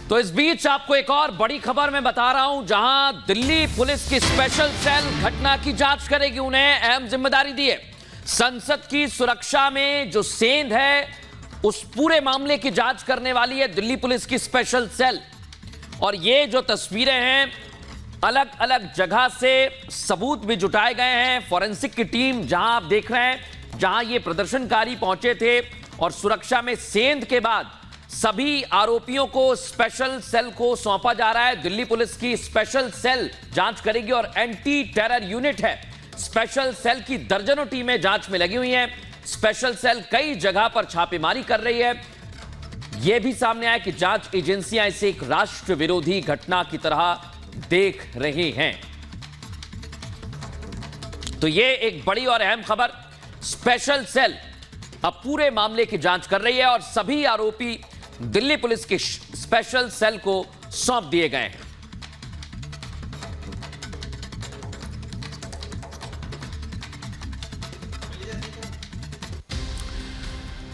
तो इस बीच आपको एक और बड़ी खबर मैं बता रहा हूं, जहां दिल्ली पुलिस की स्पेशल सेल घटना की जांच करेगी। उन्हें अहम जिम्मेदारी दी है। संसद की सुरक्षा में जो सेंध है, उस पूरे मामले की जांच करने वाली है दिल्ली पुलिस की स्पेशल सेल। और ये जो तस्वीरें हैं, अलग अलग जगह से सबूत भी जुटाए गए हैं। फॉरेंसिक की टीम जहां आप देख रहे हैं, जहां ये प्रदर्शनकारी पहुंचे थे, और सुरक्षा में सेंध के बाद सभी आरोपियों को स्पेशल सेल को सौंपा जा रहा है। दिल्ली पुलिस की स्पेशल सेल जांच करेगी और एंटी टेरर यूनिट है। स्पेशल सेल की दर्जनों टीमें जांच में लगी हुई हैं। स्पेशल सेल कई जगह पर छापेमारी कर रही है। यह भी सामने आया कि जांच एजेंसियां इसे एक राष्ट्र विरोधी घटना की तरह देख रही हैं। तो यह एक बड़ी और अहम खबर। स्पेशल सेल अब पूरे मामले की जांच कर रही है और सभी आरोपी दिल्ली पुलिस की स्पेशल सेल को सौंप दिए गए हैं।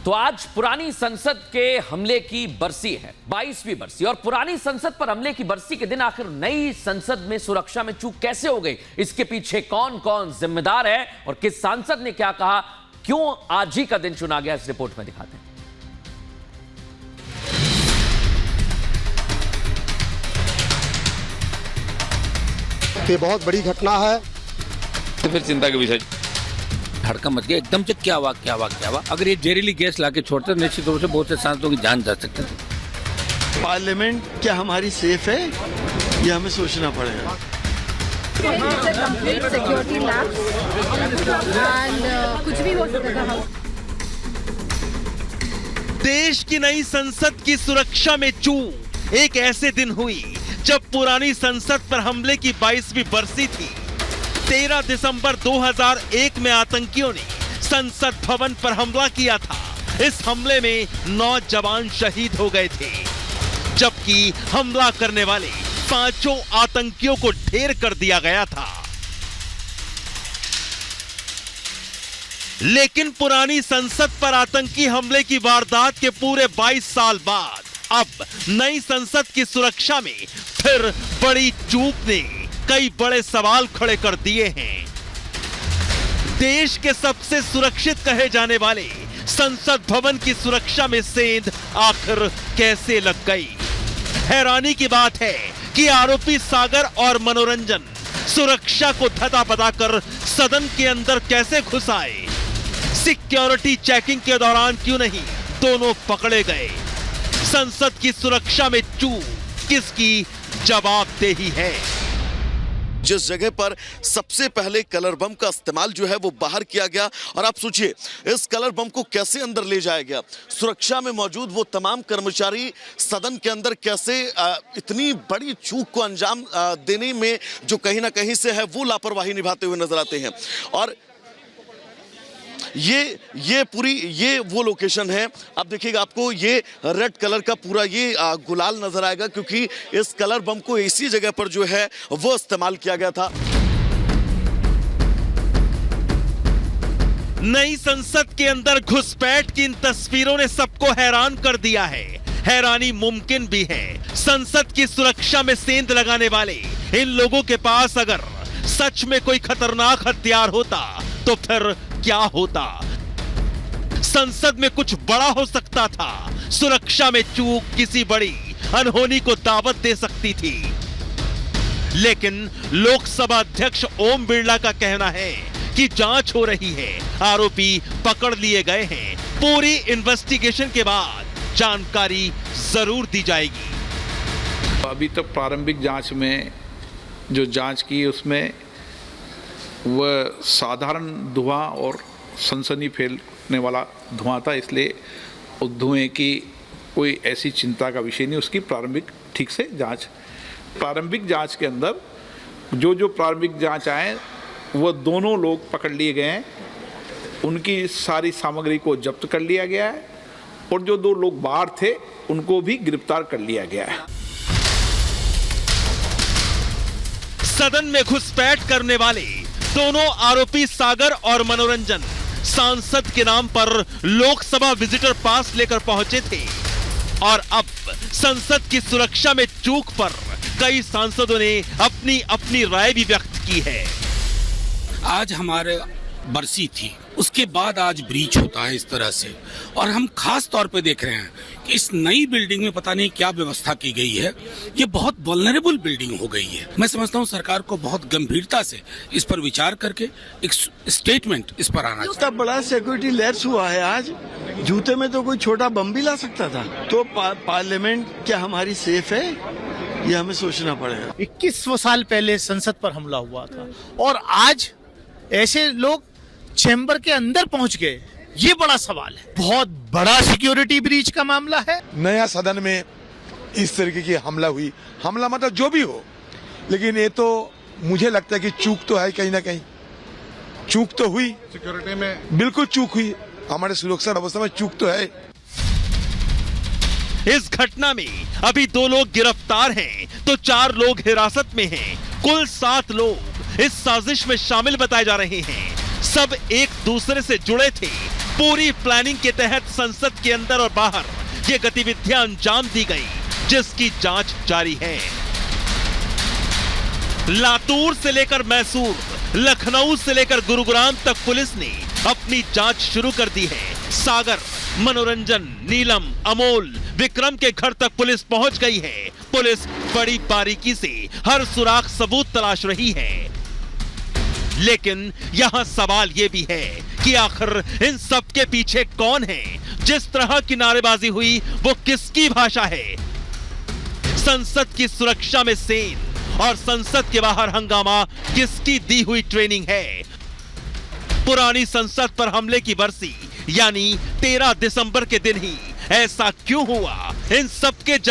तो आज पुरानी संसद के हमले की बरसी है, 22वीं बरसी। और पुरानी संसद पर हमले की बरसी के दिन आखिर नई संसद में सुरक्षा में चूक कैसे हो गई, इसके पीछे कौन कौन जिम्मेदार है और किस सांसद ने क्या कहा, क्यों आज ही का दिन चुना गया, इस रिपोर्ट में दिखाते हैं। ये बहुत बड़ी घटना है। तो फिर चिंता के विषय, धड़कन मच गया एकदम से। क्या हुआ क्या हुआ क्या हुआ? अगर ये जहरीली गैस लाके छोड़ते निश्चित रूप से बहुत से सांसदों की जान जा सकते थे। पार्लियामेंट क्या हमारी सेफ है, ये हमें सोचना पड़ेगा। कुछ भी हो सकता था। देश की नई संसद की सुरक्षा में चूक एक ऐसे दिन हुई जब पुरानी संसद पर हमले की 22वीं बरसी थी। 13 दिसंबर 2001 में आतंकियों ने संसद भवन पर हमला किया था। इस हमले में 9 जवान शहीद हो गए थे, जबकि हमला करने वाले 5 आतंकियों को ढेर कर दिया गया था। लेकिन पुरानी संसद पर आतंकी हमले की वारदात के पूरे 22 साल बाद अब नई संसद की सुरक्षा में फिर बड़ी चूक ने कई बड़े सवाल खड़े कर दिए हैं। देश के सबसे सुरक्षित कहे जाने वाले संसद भवन की सुरक्षा में सेंध आखिर कैसे लग गई? हैरानी की बात है कि आरोपी सागर और मनोरंजन सुरक्षा को धता बताकर सदन के अंदर कैसे घुस आए? सिक्योरिटी चेकिंग के दौरान क्यों नहीं दोनों पकड़े गए? संसद की सुरक्षा में चूक किसकी जवाबदेही है? जिस जगह पर सबसे पहले कलर बम का इस्तेमाल जो है वो बाहर किया गया, और आप सोचिए इस कलर बम को कैसे अंदर ले जाया गया। सुरक्षा में मौजूद वो तमाम कर्मचारी सदन के अंदर कैसे इतनी बड़ी चूक को अंजाम देने में जो कहीं ना कहीं से है वो लापरवाही निभाते हुए नजर आते हैं। और ये पूरी ये वो लोकेशन है। अब देखिएगा, आपको ये रेड कलर का पूरा ये गुलाल नजर आएगा, क्योंकि इस कलर बम को इसी जगह पर जो है वो इस्तेमाल किया गया था। नई संसद के अंदर घुसपैठ की इन तस्वीरों ने सबको हैरान कर दिया है। हैरानी मुमकिन भी है। संसद की सुरक्षा में सेंध लगाने वाले इन लोगों के पास अगर सच में कोई खतरनाक हथियार होता तो फिर क्या होता? संसद में कुछ बड़ा हो सकता था। सुरक्षा में चूक किसी बड़ी अनहोनी को दावत दे सकती थी। लेकिन लोकसभा अध्यक्ष ओम बिरला का कहना है कि जांच हो रही है, आरोपी पकड़ लिए गए हैं, पूरी इन्वेस्टिगेशन के बाद जानकारी जरूर दी जाएगी। अभी तक प्रारंभिक जांच में जो जांच की उसमें वह साधारण धुआं और सनसनी फैलने वाला धुआं था, इसलिए उस धुएं की कोई ऐसी चिंता का विषय नहीं। उसकी प्रारंभिक ठीक से प्रारंभिक जांच के अंदर जो प्रारंभिक जांच आए वो दोनों लोग पकड़ लिए गए हैं। उनकी सारी सामग्री को जब्त कर लिया गया है और जो 2 लोग बाहर थे उनको भी गिरफ्तार कर लिया गया है। सदन में घुसपैठ करने वाले दोनों आरोपी सागर और मनोरंजन सांसद के नाम पर लोकसभा विजिटर पास लेकर पहुंचे थे। और अब संसद की सुरक्षा में चूक पर कई सांसदों ने अपनी अपनी राय भी व्यक्त की है। आज हमारे बरसी थी, उसके बाद आज ब्रीच होता है इस तरह से, और हम खास तौर पे देख रहे हैं कि इस नई बिल्डिंग में पता नहीं क्या व्यवस्था की गई है। ये बहुत वल्नरेबल बिल्डिंग हो गई है। मैं समझता हूँ सरकार को बहुत गंभीरता से इस पर विचार करके एक स्टेटमेंट इस पर आना चाहिए। इतना बड़ा सिक्योरिटी लैप्स हुआ है आज, जूते में तो कोई छोटा बम भी ला सकता था। तो पार्लियामेंट क्या हमारी सेफ है, ये हमें सोचना पड़ेगा। 21 साल पहले संसद पर हमला हुआ था और आज ऐसे लोग चैम्बर के अंदर पहुंच गए, ये बड़ा सवाल है। बहुत बड़ा सिक्योरिटी ब्रीच का मामला है। नया सदन में इस तरीके की हमला हुई, हमला मतलब जो भी हो, लेकिन ये तो मुझे लगता है कि चूक तो है, कहीं ना कहीं चूक तो हुई। सिक्योरिटी में बिल्कुल चूक हुई, हमारे सुरक्षा व्यवस्था में चूक तो है। इस घटना में अभी 2 लोग गिरफ्तार हैं तो 4 लोग हिरासत में हैं। कुल 7 लोग इस साजिश में शामिल बताए जा रहे हैं। सब एक दूसरे से जुड़े थे। पूरी प्लानिंग के तहत संसद के अंदर और बाहर ये गतिविधियां अंजाम दी गई, जिसकी जांच जारी है। लातूर से लेकर मैसूर, लखनऊ से लेकर गुरुग्राम तक पुलिस ने अपनी जांच शुरू कर दी है। सागर, मनोरंजन, नीलम, अमोल, विक्रम के घर तक पुलिस पहुंच गई है। पुलिस बड़ी बारीकी से हर सुराख सबूत तलाश रही है। लेकिन यहां सवाल यह भी है कि आखिर इन सब के पीछे कौन है? जिस तरह की नारेबाजी हुई वो किसकी भाषा है? संसद की सुरक्षा में सेन और संसद के बाहर हंगामा किसकी दी हुई ट्रेनिंग है? पुरानी संसद पर हमले की बरसी यानी 13 दिसंबर के दिन ही ऐसा क्यों हुआ? इन सब के जवाब